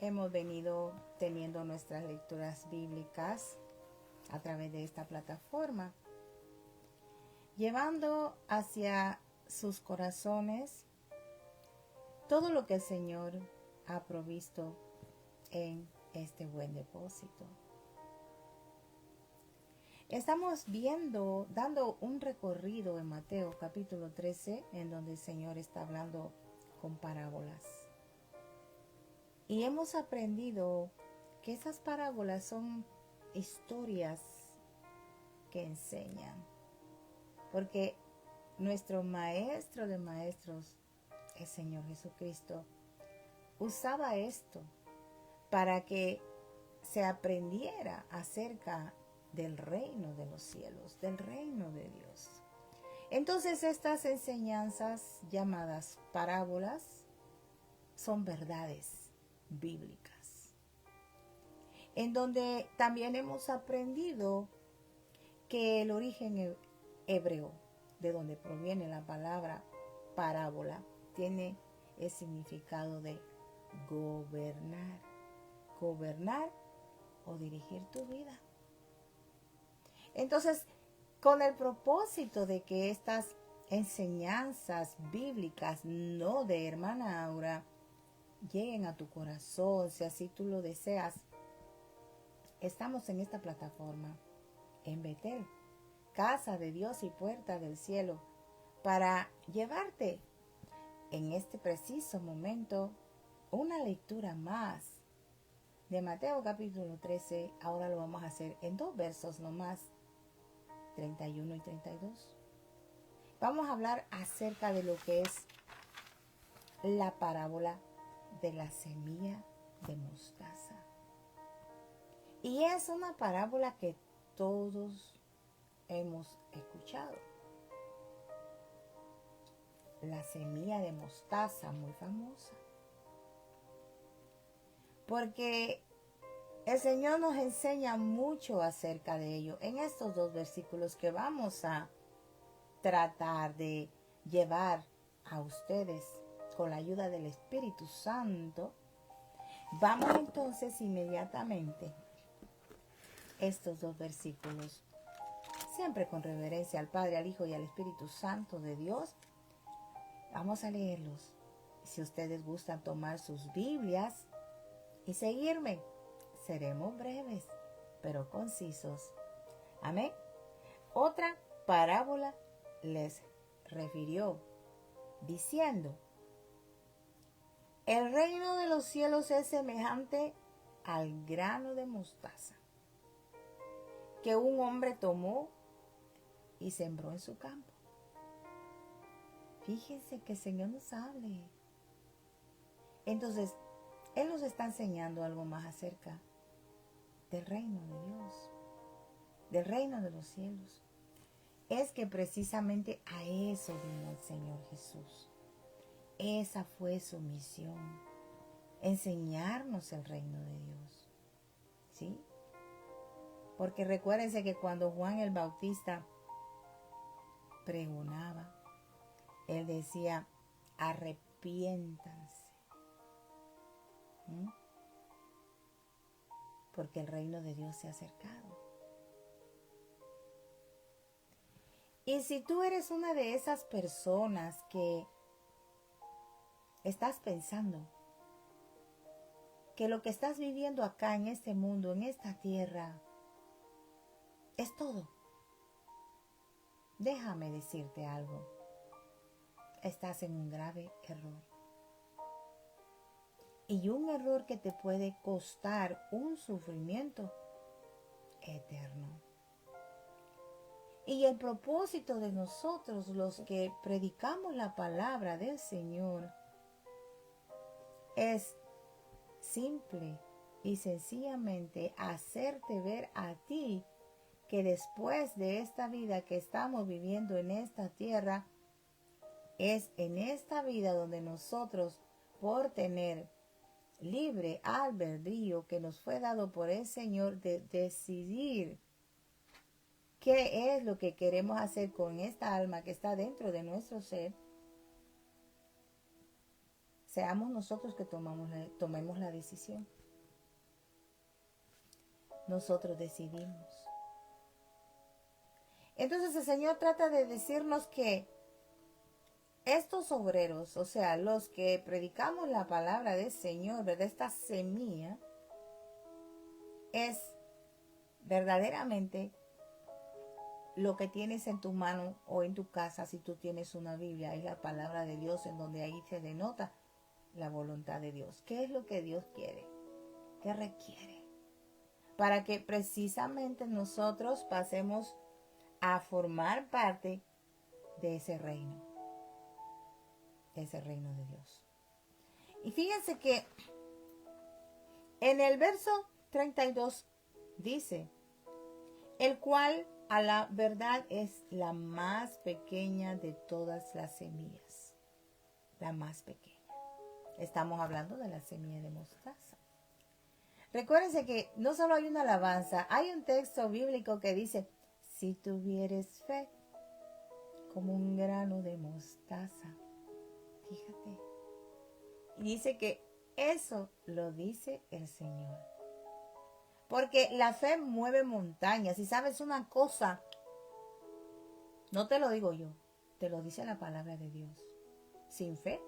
hemos venido teniendo nuestras lecturas bíblicas a través de esta plataforma, llevando hacia sus corazones todo lo que el Señor ha provisto en este buen depósito. Estamos dando un recorrido en Mateo capítulo 13, en donde el Señor está hablando con parábolas. Y hemos aprendido que esas parábolas son historias que enseñan. Porque nuestro maestro de maestros, el Señor Jesucristo, usaba esto para que se aprendiera acerca del reino de los cielos, del reino de Dios. Entonces estas enseñanzas llamadas parábolas son verdades bíblicas, en donde también hemos aprendido que el origen hebreo, de donde proviene la palabra parábola, tiene el significado de gobernar o dirigir tu vida. Entonces, con el propósito de que estas enseñanzas bíblicas, no de hermana Aura, lleguen a tu corazón, si así tú lo deseas, estamos en esta plataforma, en Betel, casa de Dios y puerta del cielo, para llevarte en este preciso momento una lectura más de Mateo capítulo 13. Ahora lo vamos a hacer en 2 versos nomás, 31 y 32. Vamos a hablar acerca de lo que es la parábola de la semilla de mostaza. Y es una parábola que todos hemos escuchado. La semilla de mostaza, muy famosa. Porque el Señor nos enseña mucho acerca de ello en estos 2 versículos que vamos a tratar de llevar a ustedes con la ayuda del Espíritu Santo. Vamos entonces inmediatamente estos 2 versículos, siempre con reverencia al Padre, al Hijo y al Espíritu Santo de Dios. Vamos a leerlos. Si ustedes gustan tomar sus Biblias y seguirme, seremos breves, pero concisos. Amén. Otra parábola les refirió, diciendo: el reino de los cielos es semejante al grano de mostaza, que un hombre tomó y sembró en su campo. Fíjense que el Señor nos hable. Entonces, Él nos está enseñando algo más acerca del reino de Dios, del reino de los cielos. Es que precisamente a eso vino el Señor Jesús. Esa fue su misión, enseñarnos el reino de Dios. ¿Sí? Porque recuérdense que cuando Juan el Bautista pregonaba, él decía: arrepiéntanse, porque el reino de Dios se ha acercado. Y si tú eres una de esas personas que estás pensando que lo que estás viviendo acá en este mundo, en esta tierra, es todo, déjame decirte algo. Estás en un grave error. Y un error que te puede costar un sufrimiento eterno. Y el propósito de nosotros, los que predicamos la palabra del Señor, es simple y sencillamente hacerte ver a ti que después de esta vida que estamos viviendo en esta tierra, es en esta vida donde nosotros, por tener libre albedrío que nos fue dado por el Señor, de decidir qué es lo que queremos hacer con esta alma que está dentro de nuestro ser, seamos nosotros que tomemos la decisión. Nosotros decidimos. Entonces el Señor trata de decirnos que estos obreros, o sea, los que predicamos la palabra del Señor, ¿verdad? Esta semilla es verdaderamente lo que tienes en tu mano o en tu casa. Si tú tienes una Biblia, es la palabra de Dios, en donde ahí se denota la voluntad de Dios. ¿Qué es lo que Dios quiere? ¿Qué requiere? Para que precisamente nosotros pasemos a formar parte de ese reino de Dios. Y fíjense que en el verso 32 dice, el cual a la verdad es la más pequeña de todas las semillas. La más pequeña. Estamos hablando de la semilla de mostaza. Recuérdense que no solo hay una alabanza, hay un texto bíblico que dice, si tuvieres fe como un grano de mostaza. Fíjate. Y dice que eso lo dice el Señor. Porque la fe mueve montañas. Y sabes una cosa, no te lo digo yo, te lo dice la palabra de Dios. Sin fe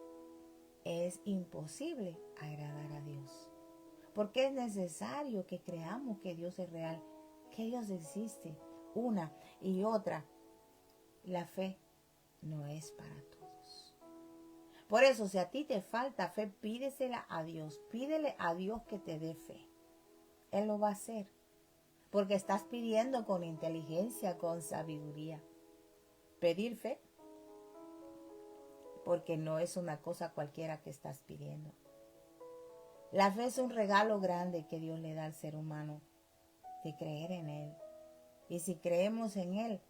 es imposible agradar a Dios. Porque es necesario que creamos que Dios es real, que Dios existe. Una y otra, la fe no es para todos. Por eso, si a ti te falta fe, pídesela a Dios. Pídele a Dios que te dé fe. Él lo va a hacer. Porque estás pidiendo con inteligencia, con sabiduría. Pedir fe. Porque no es una cosa cualquiera que estás pidiendo. La fe es un regalo grande que Dios le da al ser humano. De creer en Él. Y si creemos en Él,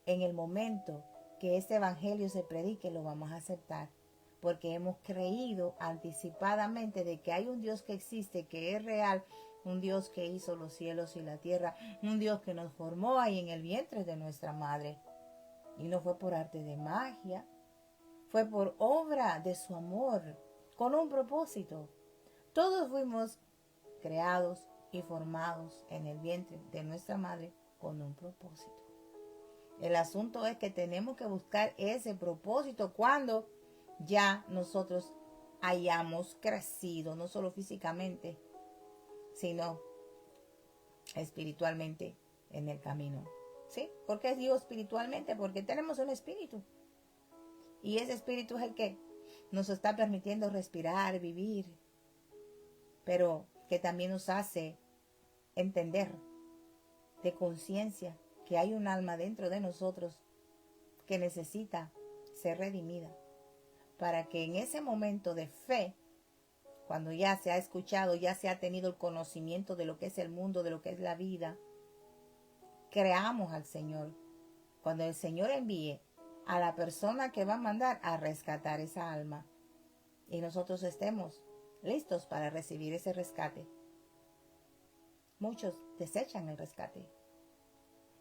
en el momento que este evangelio se predique, lo vamos a aceptar. Porque hemos creído anticipadamente de que hay un Dios que existe, que es real, un Dios que hizo los cielos y la tierra, un Dios que nos formó ahí en el vientre de nuestra madre. Y no fue por arte de magia, fue por obra de su amor, con un propósito. Todos fuimos creados y formados en el vientre de nuestra madre con un propósito. El asunto es que tenemos que buscar ese propósito cuando ya nosotros hayamos crecido, no solo físicamente, sino espiritualmente en el camino. ¿Sí? ¿Por qué digo espiritualmente? Porque tenemos un espíritu. Y ese espíritu es el que nos está permitiendo respirar, vivir, pero que también nos hace entender de conciencia que hay un alma dentro de nosotros que necesita ser redimida, para que en ese momento de fe, cuando ya se ha escuchado, ya se ha tenido el conocimiento de lo que es el mundo, de lo que es la vida, creamos al Señor. Cuando el Señor envíe a la persona que va a mandar a rescatar esa alma, y nosotros estemos listos para recibir ese rescate. Muchos desechan el rescate.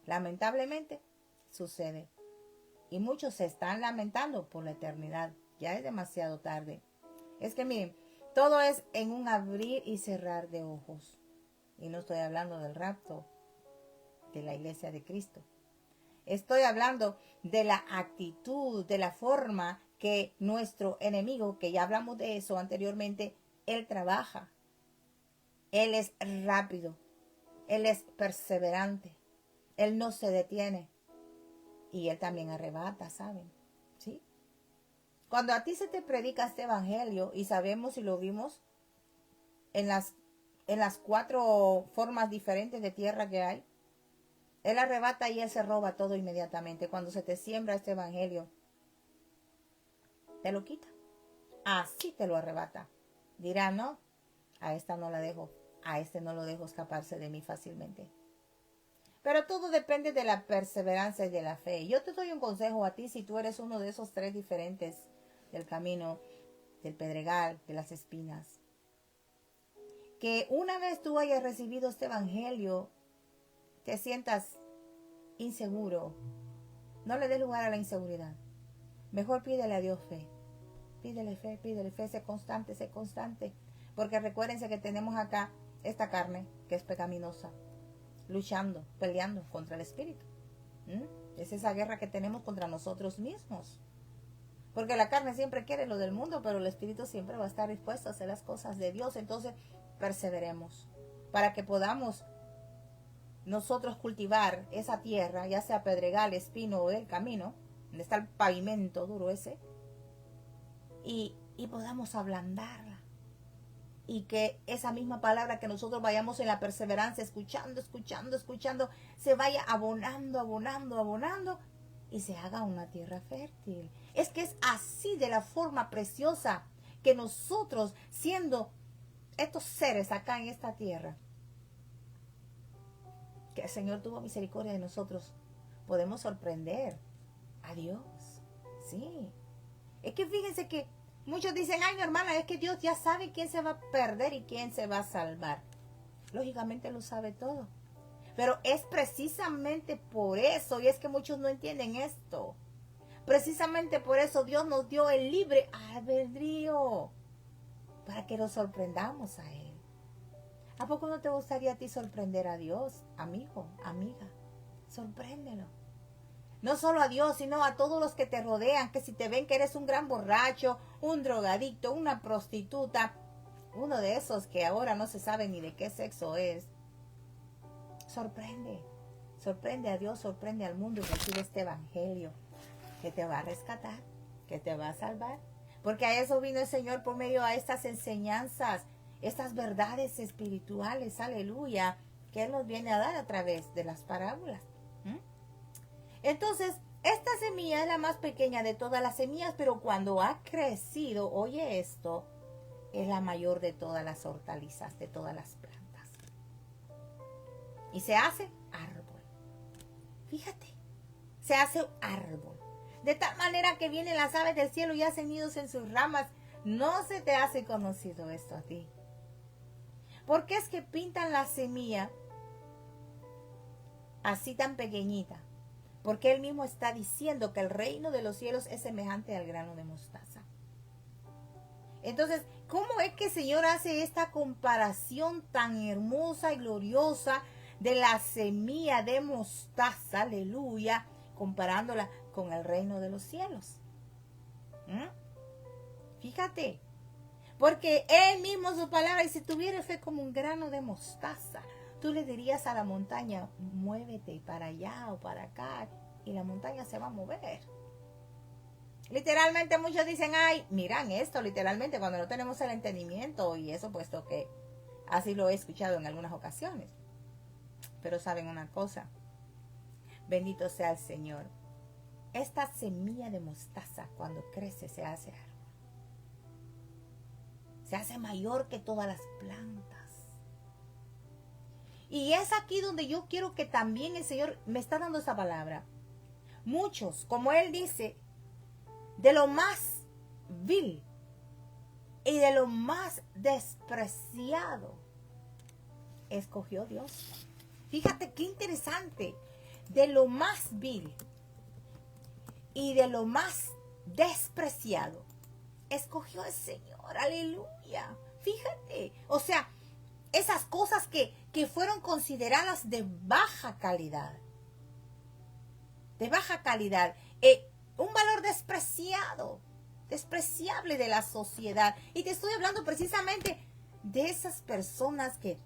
Lamentablemente sucede. Y muchos se están lamentando por la eternidad. Ya es demasiado tarde. Es que miren, todo es en un abrir y cerrar de ojos. Y no estoy hablando del rapto de la iglesia de Cristo. Estoy hablando de la actitud, de la forma que nuestro enemigo, que ya hablamos de eso anteriormente, él trabaja. Él es rápido. Él es perseverante. Él no se detiene. Y Él también arrebata, ¿saben? ¿Sí? Cuando a ti se te predica este evangelio, y sabemos y lo vimos en las 4 formas diferentes de tierra que hay, Él arrebata y Él se roba todo inmediatamente. Cuando se te siembra este evangelio, te lo quita. Así te lo arrebata. Dirá, no, a esta no la dejo, a este no lo dejo escaparse de mí fácilmente. Pero todo depende de la perseverancia y de la fe. Yo te doy un consejo a ti si tú eres uno de esos 3 diferentes del camino, del pedregal, de las espinas. Que una vez tú hayas recibido este evangelio, te sientas inseguro. No le des lugar a la inseguridad. Mejor pídele a Dios fe. pídele fe, sé constante, sé constante. Porque recuérdense que tenemos acá esta carne que es pecaminosa, luchando, peleando contra el espíritu. Es esa guerra que tenemos contra nosotros mismos. Porque la carne siempre quiere lo del mundo, pero el espíritu siempre va a estar dispuesto a hacer las cosas de Dios. Entonces, perseveremos para que podamos nosotros cultivar esa tierra, ya sea pedregal, espino o el camino, donde está el pavimento duro ese, y podamos ablandarla. Y que esa misma palabra que nosotros vayamos en la perseverancia, escuchando, se vaya abonando, y se haga una tierra fértil. Es que es así, de la forma preciosa, que nosotros, siendo estos seres acá en esta tierra, que el Señor tuvo misericordia de nosotros, podemos sorprender a Dios. Sí. Es que fíjense que muchos dicen, ay, mi hermana, es que Dios ya sabe quién se va a perder y quién se va a salvar. Lógicamente lo sabe todo. Pero es precisamente por eso, y es que muchos no entienden esto. Precisamente por eso Dios nos dio el libre albedrío, para que nos sorprendamos a Él. ¿A poco no te gustaría a ti sorprender a Dios, amigo, amiga? Sorpréndelo. No solo a Dios, sino a todos los que te rodean, que si te ven que eres un gran borracho, un drogadicto, una prostituta, uno de esos que ahora no se sabe ni de qué sexo es, sorprende a Dios, sorprende al mundo y recibe este evangelio que te va a rescatar, que te va a salvar. Porque a eso vino el Señor por medio de estas enseñanzas, estas verdades espirituales, aleluya, que Él nos viene a dar a través de las parábolas. Entonces, esta semilla es la más pequeña de todas las semillas, pero cuando ha crecido, oye esto, es la mayor de todas las hortalizas, de todas las plantas. Y se hace árbol. Fíjate, se hace árbol. De tal manera que vienen las aves del cielo y hacen nidos en sus ramas. No se te hace conocido esto a ti. ¿Por qué es que pintan la semilla así tan pequeñita? Porque Él mismo está diciendo que el reino de los cielos es semejante al grano de mostaza. Entonces, ¿cómo es que el Señor hace esta comparación tan hermosa y gloriosa de la semilla de mostaza, aleluya, comparándola con el reino de los cielos? Fíjate, porque Él mismo, su palabra, y si tuviera fe como un grano de mostaza, tú le dirías a la montaña, muévete para allá o para acá, y la montaña se va a mover. Literalmente muchos dicen, ay, miran esto, literalmente, cuando no tenemos el entendimiento, y eso puesto que así lo he escuchado en algunas ocasiones. Pero saben una cosa, bendito sea el Señor. Esta semilla de mostaza, cuando crece, se hace árbol. Se hace mayor que todas las plantas. Y es aquí donde yo quiero que también el Señor me está dando esa palabra. Muchos, como Él dice, de lo más vil y de lo más despreciado, escogió Dios. Fíjate qué interesante. De lo más vil y de lo más despreciado, escogió el Señor. Aleluya. Fíjate. O sea, esas cosas que fueron consideradas de baja calidad. De baja calidad. Un valor despreciable de la sociedad. Y te estoy hablando precisamente de esas personas que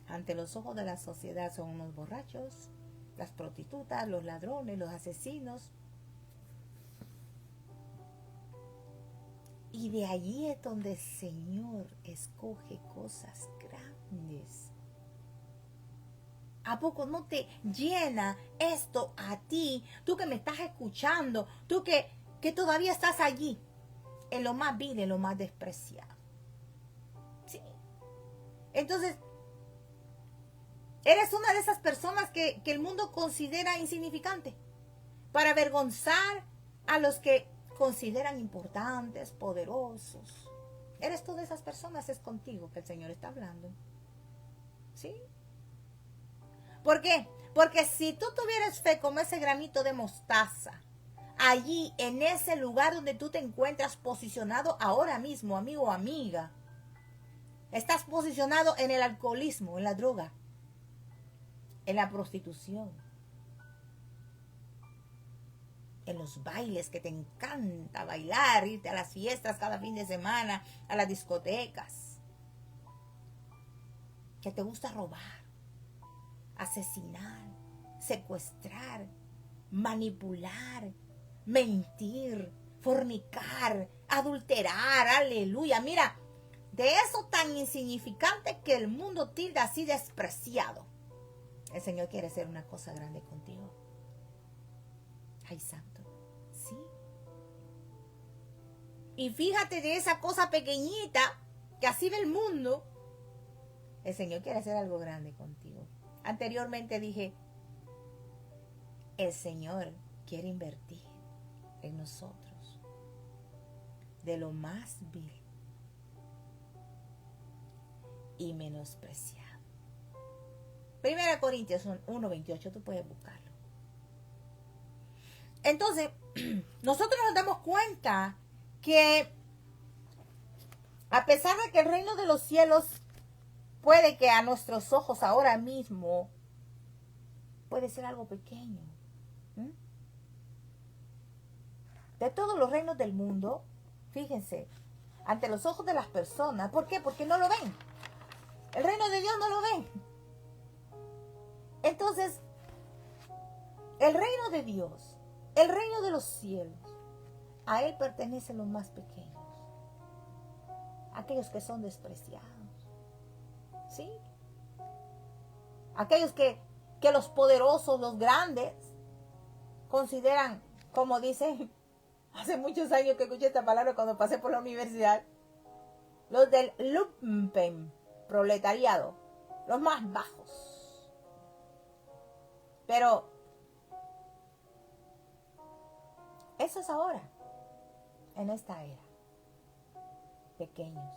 ante los ojos de la sociedad son unos borrachos, las prostitutas, los ladrones, los asesinos. Y de allí es donde el Señor escoge cosas grandes. ¿A poco no te llena esto a ti? Tú que me estás escuchando, tú que todavía estás allí, en lo más vil, en lo más despreciado. Sí. Entonces, eres una de esas personas que el mundo considera insignificante, para avergonzar a los que consideran importantes, poderosos. Eres tú de esas personas, es contigo que el Señor está hablando. ¿Sí? ¿Por qué? Porque si tú tuvieras fe como ese granito de mostaza, allí, en ese lugar donde tú te encuentras posicionado ahora mismo, amigo o amiga. Estás posicionado en el alcoholismo, en la droga, en la prostitución, en los bailes que te encanta bailar, irte a las fiestas cada fin de semana, a las discotecas, que te gusta robar, asesinar, secuestrar, manipular, mentir, fornicar, adulterar, aleluya. Mira, de eso tan insignificante que el mundo tilda así despreciado, el Señor quiere hacer una cosa grande contigo. Ay, santo, sí. Y fíjate de esa cosa pequeñita que así ve el mundo, el Señor quiere hacer algo grande contigo. Anteriormente dije, el Señor quiere invertir en nosotros de lo más vil y menospreciado. 1 Corintios 1:28, tú puedes buscarlo. Entonces, nosotros nos damos cuenta que a pesar de que el reino de los cielos puede que a nuestros ojos ahora mismo puede ser algo pequeño, de todos los reinos del mundo, fíjense, ante los ojos de las personas, ¿por qué? Porque no lo ven. El reino de Dios no lo ven. Entonces, el reino de Dios, el reino de los cielos, a Él pertenecen los más pequeños, aquellos que son despreciados, ¿sí? Aquellos que los poderosos, los grandes, consideran, como dicen, hace muchos años que escuché esta palabra cuando pasé por la universidad, los del lumpen, proletariado, los más bajos. Pero eso es ahora, en esta era, pequeños.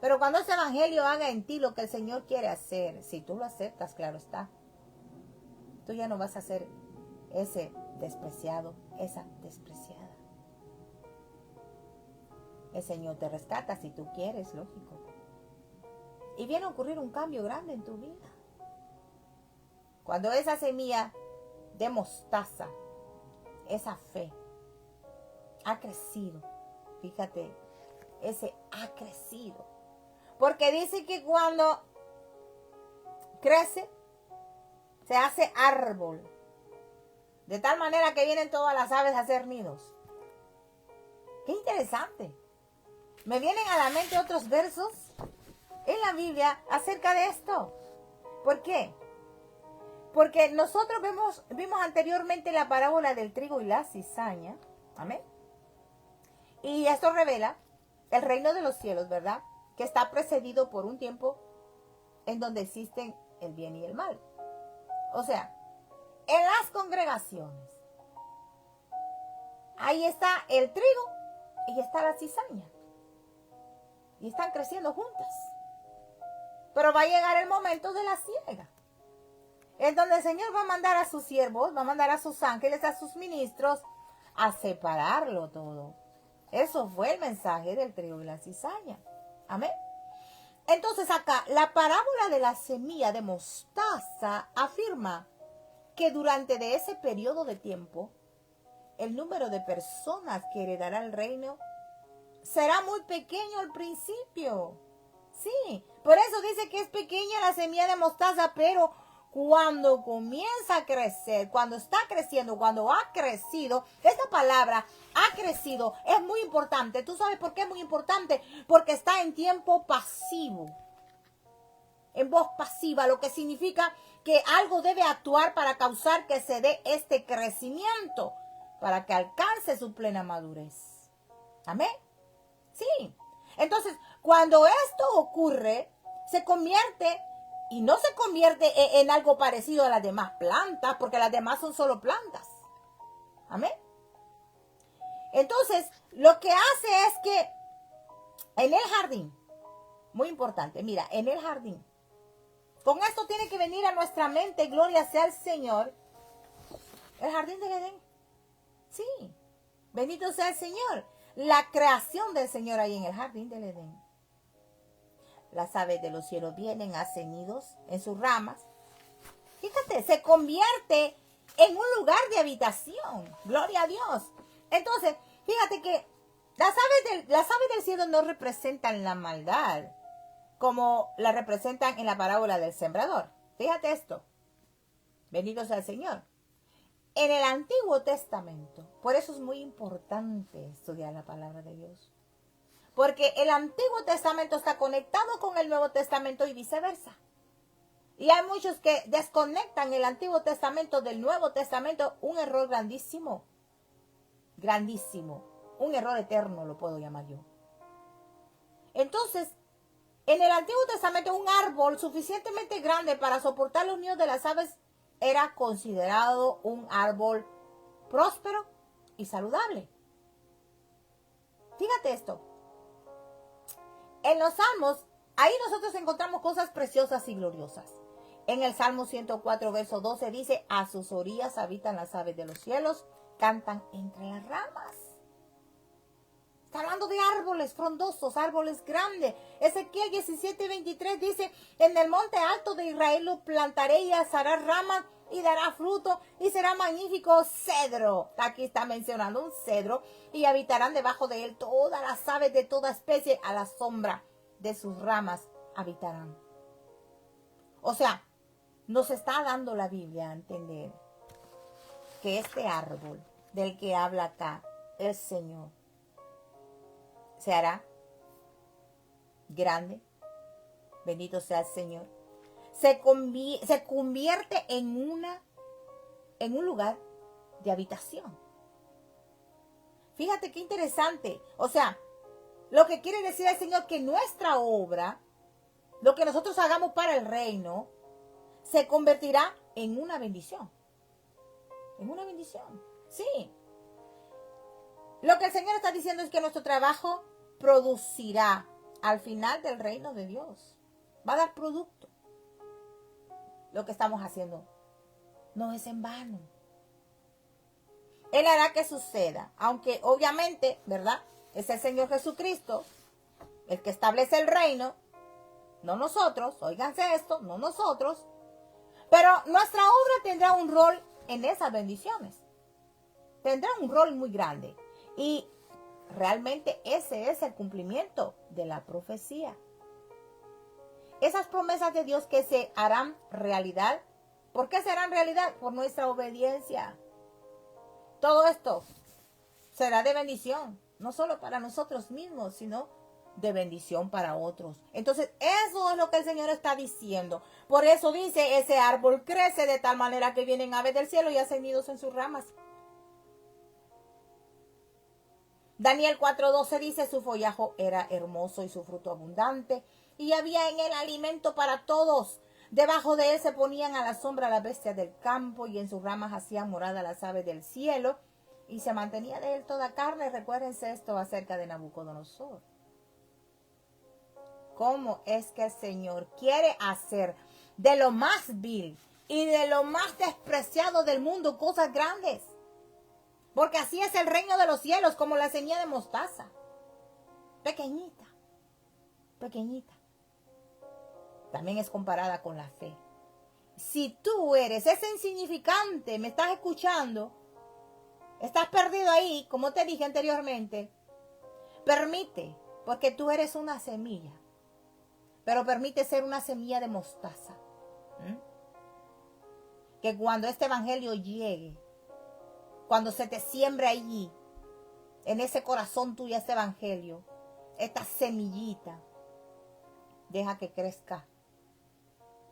Pero cuando ese evangelio haga en ti lo que el Señor quiere hacer, si tú lo aceptas, claro está, tú ya no vas a ser ese despreciado, esa despreciada. El Señor te rescata si tú quieres, lógico. Y viene a ocurrir un cambio grande en tu vida. Cuando esa semilla de mostaza, esa fe, ha crecido. Fíjate, ese ha crecido. Porque dice que cuando crece, se hace árbol. De tal manera que vienen todas las aves a hacer nidos. ¡Qué interesante! Me vienen a la mente otros versos en la Biblia acerca de esto. ¿Por qué? Porque nosotros vimos anteriormente la parábola del trigo y la cizaña. Amén. Y esto revela el reino de los cielos, ¿verdad? Que está precedido por un tiempo en donde existen el bien y el mal. O sea, en las congregaciones, ahí está el trigo y está la cizaña. Y están creciendo juntas. Pero va a llegar el momento de la siega, en donde el Señor va a mandar a sus siervos, va a mandar a sus ángeles, a sus ministros, a separarlo todo. Eso fue el mensaje del trigo y la cizaña. Amén. Entonces acá, la parábola de la semilla de mostaza afirma que durante de ese periodo de tiempo, el número de personas que heredará el reino será muy pequeño al principio. Sí, por eso dice que es pequeña la semilla de mostaza, pero cuando comienza a crecer, cuando está creciendo, cuando ha crecido, esta palabra ha crecido, es muy importante. ¿Tú sabes por qué es muy importante? Porque está en tiempo pasivo, en voz pasiva, lo que significa que algo debe actuar para causar que se dé este crecimiento, para que alcance su plena madurez. ¿Amén? Sí. Entonces, cuando esto ocurre, se convierte, y no se convierte en algo parecido a las demás plantas, porque las demás son solo plantas. Amén. Entonces, lo que hace es que en el jardín, muy importante, mira, en el jardín, con esto tiene que venir a nuestra mente, gloria sea al Señor, el jardín del Edén. Sí, bendito sea el Señor. La creación del Señor ahí en el jardín del Edén. Las aves de los cielos vienen, hacen nidos en sus ramas. Fíjate, se convierte en un lugar de habitación. Gloria a Dios. Entonces, fíjate que las aves del cielo no representan la maldad como la representan en la parábola del sembrador. Fíjate esto. Bendito sea el Señor. En el Antiguo Testamento, por eso es muy importante estudiar la palabra de Dios. Porque el Antiguo Testamento está conectado con el Nuevo Testamento y viceversa. Y hay muchos que desconectan el Antiguo Testamento del Nuevo Testamento, un error grandísimo. Grandísimo. Un error eterno lo puedo llamar yo. Entonces, en el Antiguo Testamento un árbol suficientemente grande para soportar los nidos de las aves era considerado un árbol próspero y saludable. Fíjate esto. En los Salmos, ahí nosotros encontramos cosas preciosas y gloriosas. En el Salmo 104, verso 12 dice, a sus orillas habitan las aves de los cielos, cantan entre las ramas. Está hablando de árboles frondosos, árboles grandes. Ezequiel 17:23 dice, en el monte alto de Israel lo plantaré y alzará ramas y dará fruto y será magnífico cedro. Aquí está mencionando un cedro y habitarán debajo de él todas las aves de toda especie, a la sombra de sus ramas habitarán. O sea, nos está dando la Biblia a entender que este árbol del que habla acá el Señor se hará grande, bendito sea el Señor, se convierte en un lugar de habitación. Fíjate qué interesante. O sea, lo que quiere decir el Señor que nuestra obra, lo que nosotros hagamos para el reino, se convertirá en una bendición. En una bendición. Sí. Lo que el Señor está diciendo es que nuestro trabajo producirá al final del reino de Dios. Va a dar producto. Lo que estamos haciendo no es en vano. Él hará que suceda, aunque obviamente, ¿verdad? Es el Señor Jesucristo el que establece el reino, no nosotros, óiganse esto, no nosotros, pero nuestra obra tendrá un rol en esas bendiciones. Tendrá un rol muy grande y realmente ese es el cumplimiento de la profecía. Esas promesas de Dios que se harán realidad. ¿Por qué serán realidad? Por nuestra obediencia. Todo esto será de bendición, no solo para nosotros mismos, sino de bendición para otros. Entonces, eso es lo que el Señor está diciendo. Por eso dice, ese árbol crece de tal manera que vienen aves del cielo y hacen nidos en sus ramas. Daniel 4:12 dice, su follaje era hermoso y su fruto abundante, y había en él alimento para todos. Debajo de él se ponían a la sombra las bestias del campo, y en sus ramas hacían morada las aves del cielo, y se mantenía de él toda carne. Recuérdense esto acerca de Nabucodonosor. ¿Cómo es que el Señor quiere hacer de lo más vil y de lo más despreciado del mundo cosas grandes? Porque así es el reino de los cielos, como la semilla de mostaza. Pequeñita, pequeñita. También es comparada con la fe. Si tú eres ese insignificante, me estás escuchando, estás perdido ahí, como te dije anteriormente, permite, porque tú eres una semilla, pero permite ser una semilla de mostaza. Que cuando este evangelio llegue, cuando se te siembre allí, en ese corazón tuyo, este evangelio, esta semillita, deja que crezca.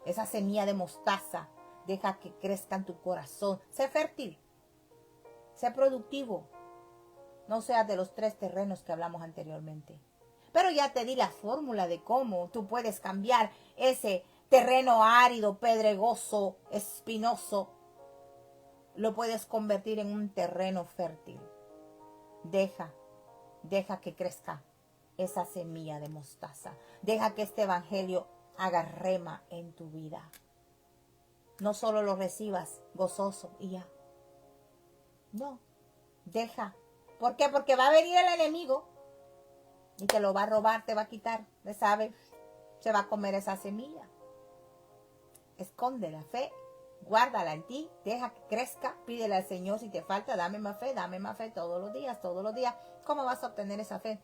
Esa semilla de mostaza, deja que crezca en tu corazón. Sé fértil, sé productivo. No seas de los 3 terrenos que hablamos anteriormente. Pero ya te di la fórmula de cómo tú puedes cambiar ese terreno árido, pedregoso, espinoso. Lo puedes convertir en un terreno fértil. Deja que crezca esa semilla de mostaza. Deja que este evangelio haga rema en tu vida. No solo lo recibas gozoso y ya. No. Deja. ¿Por qué? Porque va a venir el enemigo y te lo va a robar, te va a quitar. ¿Le sabe? Se va a comer esa semilla. Esconde la fe, guárdala en ti, deja que crezca, pídele al Señor si te falta, dame más fe todos los días, todos los días. ¿Cómo vas a obtener esa fe?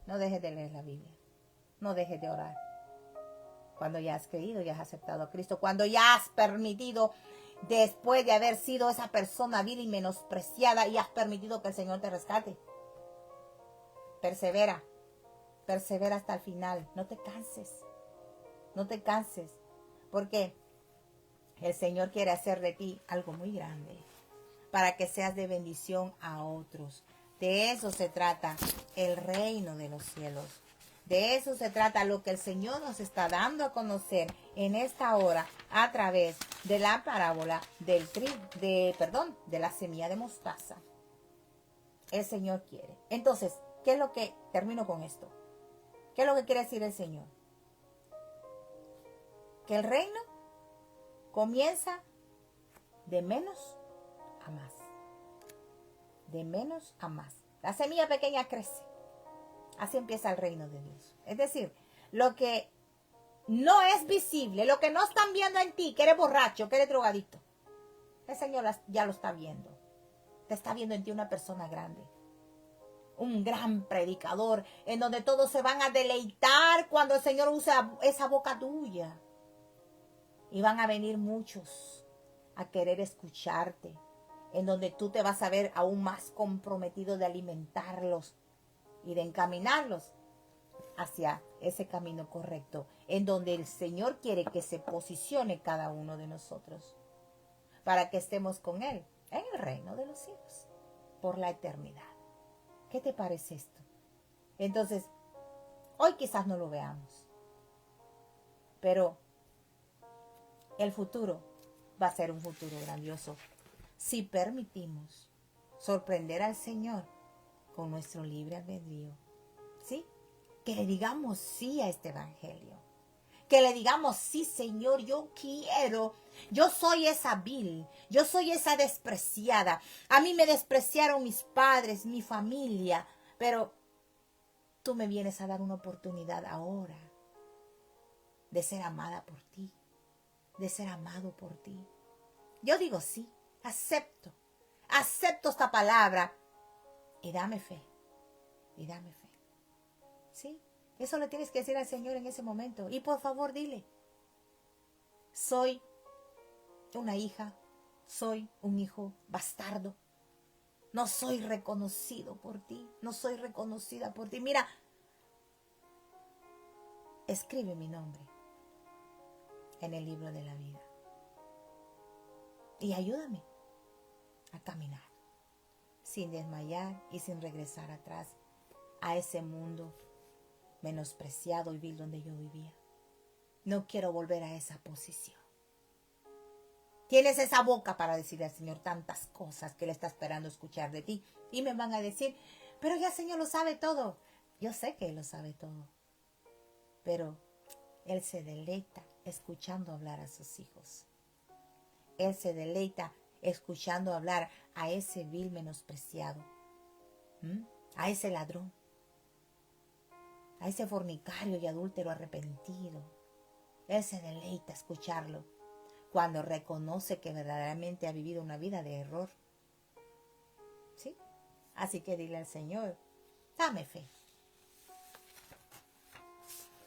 No dejes de leer la Biblia, no dejes de orar. Cuando ya has creído, ya has aceptado a Cristo, cuando ya has permitido, después de haber sido esa persona vil y menospreciada, y has permitido que el Señor te rescate. Persevera, persevera hasta el final, no te canses, no te canses. Porque el Señor quiere hacer de ti algo muy grande para que seas de bendición a otros. De eso se trata el reino de los cielos. De eso se trata lo que el Señor nos está dando a conocer en esta hora a través de la parábola de la semilla de mostaza. El Señor quiere. Entonces, ¿qué es lo que termino con esto? ¿Qué es lo que quiere decir el Señor? Que el reino comienza de menos a más. De menos a más. La semilla pequeña crece. Así empieza el reino de Dios. Es decir, lo que no es visible, lo que no están viendo en ti, que eres borracho, que eres drogadicto, el Señor ya lo está viendo. Te está viendo en ti una persona grande. Un gran predicador en donde todos se van a deleitar cuando el Señor usa esa boca tuya. Y van a venir muchos a querer escucharte, en donde tú te vas a ver aún más comprometido de alimentarlos y de encaminarlos hacia ese camino correcto, en donde el Señor quiere que se posicione cada uno de nosotros, para que estemos con Él en el reino de los cielos, por la eternidad. ¿Qué te parece esto? Entonces, hoy quizás no lo veamos, pero el futuro va a ser un futuro grandioso si permitimos sorprender al Señor con nuestro libre albedrío. ¿Sí? Que le digamos sí a este evangelio. Que le digamos sí, Señor, yo quiero. Yo soy esa vil. Yo soy esa despreciada. A mí me despreciaron mis padres, mi familia. Pero tú me vienes a dar una oportunidad ahora de ser amada por ti, de ser amado por ti. Yo digo sí, acepto esta palabra y dame fe, ¿sí? Eso le tienes que decir al Señor en ese momento. Y por favor dile, soy una hija, soy un hijo bastardo, no soy reconocido por ti, no soy reconocida por ti. Mira, escribe mi nombre en el libro de la vida. Y ayúdame a caminar sin desmayar y sin regresar atrás a ese mundo menospreciado y vil donde yo vivía. No quiero volver a esa posición. Tienes esa boca para decirle al Señor tantas cosas que Él está esperando escuchar de ti. Y me van a decir, pero ya el Señor lo sabe todo. Yo sé que Él lo sabe todo. Pero Él se deleita escuchando hablar a sus hijos. Él se deleita escuchando hablar a ese vil menospreciado, a ese ladrón, a ese fornicario y adúltero arrepentido. Él se deleita escucharlo cuando reconoce que verdaderamente ha vivido una vida de error. ¿Sí? Así que dile al Señor, dame fe.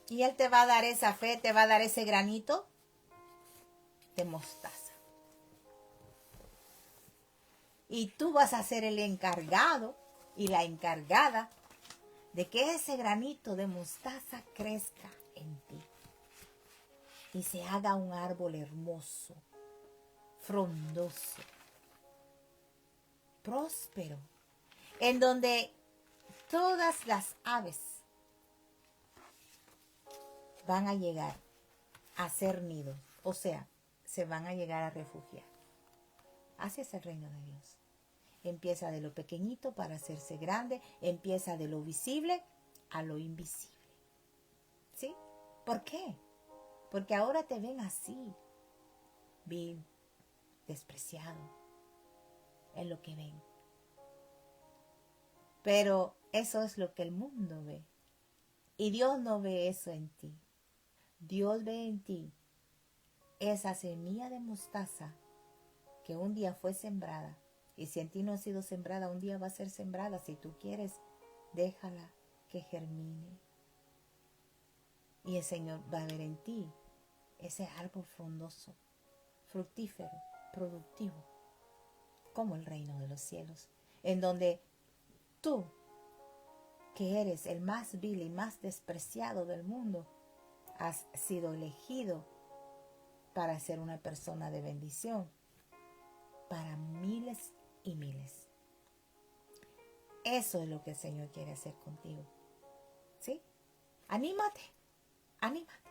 Y Él te va a dar esa fe, te va a dar ese granito de mostaza. Y tú vas a ser el encargado y la encargada de que ese granito de mostaza crezca en ti. Y se haga un árbol hermoso, frondoso, próspero, en donde todas las aves van a llegar a hacer nido, o sea, se van a llegar a refugiar. Así es el reino de Dios. Empieza de lo pequeñito para hacerse grande, empieza de lo visible a lo invisible. ¿Sí? ¿Por qué? Porque ahora te ven así, vil, despreciado. Es lo que ven. Pero eso es lo que el mundo ve. Y Dios no ve eso en ti. Dios ve en ti esa semilla de mostaza que un día fue sembrada. Y si en ti no ha sido sembrada, un día va a ser sembrada. Si tú quieres, déjala que germine. Y el Señor va a ver en ti ese árbol frondoso, fructífero, productivo, como el reino de los cielos, en donde tú, que eres el más vil y más despreciado del mundo, has sido elegido para ser una persona de bendición para miles y miles. Eso es lo que el Señor quiere hacer contigo. ¿Sí? Anímate, anímate.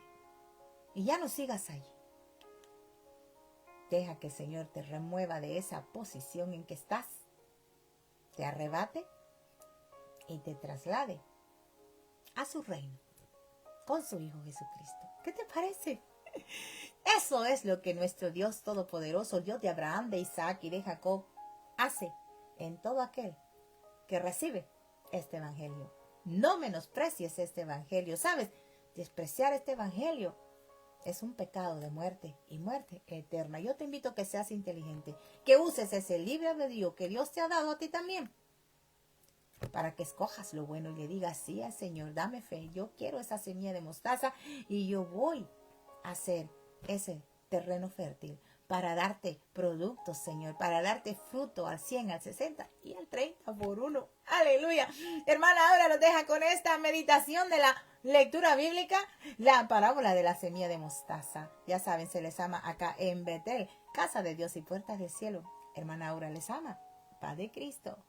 Y ya no sigas allí. Deja que el Señor te remueva de esa posición en que estás, te arrebate y te traslade a su reino con su Hijo Jesucristo. ¿Qué te parece? Eso es lo que nuestro Dios Todopoderoso, Dios de Abraham, de Isaac y de Jacob, hace en todo aquel que recibe este evangelio. No menosprecies este evangelio. ¿Sabes? Despreciar este evangelio es un pecado de muerte y muerte eterna. Yo te invito a que seas inteligente, que uses ese libre albedrío que Dios te ha dado a ti también, para que escojas lo bueno y le digas sí al Señor, dame fe, yo quiero esa semilla de mostaza y yo voy a hacer ese terreno fértil para darte productos, Señor, para darte fruto al 100, al 60 y al 30 por uno. Aleluya. Hermana, ahora nos deja con esta meditación de la lectura bíblica, la parábola de la semilla de mostaza. Ya saben, se les ama acá en Betel, casa de Dios y puertas del cielo. Hermana Aura les ama. Paz de Cristo.